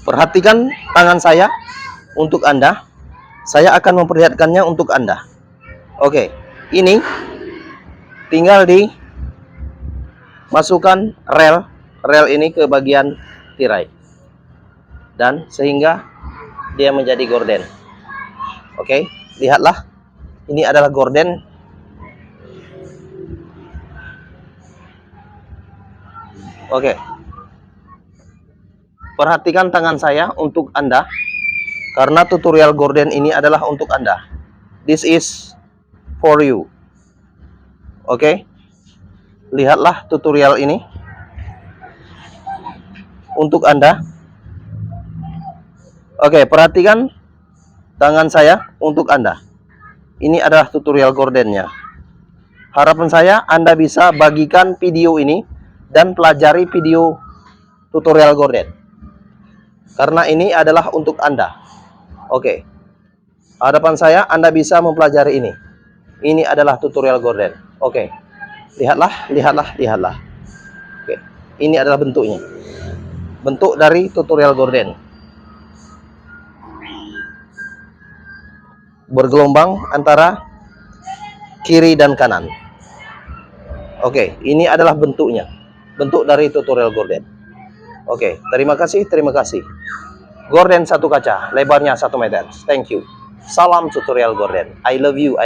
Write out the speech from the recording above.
Perhatikan tangan saya untuk Anda. Saya akan memperlihatkannya untuk Anda. Oke, ini tinggal dimasukkan rel ini ke bagian tirai, dan sehingga dia menjadi gorden. Oke, lihatlah, ini adalah gorden. Oke, perhatikan tangan saya untuk Anda, karena tutorial gorden ini adalah untuk Anda. This is for you. Oke, lihatlah tutorial ini untuk Anda. Oke, perhatikan tangan saya untuk Anda. Ini adalah tutorial gordennya. Harapan saya Anda bisa bagikan video ini dan pelajari video tutorial gorden, karena ini adalah untuk Anda. Oke, harapan saya Anda bisa mempelajari ini. Ini adalah tutorial gorden. Oke, lihatlah. Oke, ini adalah bentuknya. Bentuk dari tutorial gorden. Bergelombang antara kiri dan kanan. Oke, ini adalah bentuknya. Bentuk dari tutorial gorden. Oke, terima kasih. Gorden satu kaca, lebarnya 1 meter. Thank you. Salam tutorial gorden. I love you.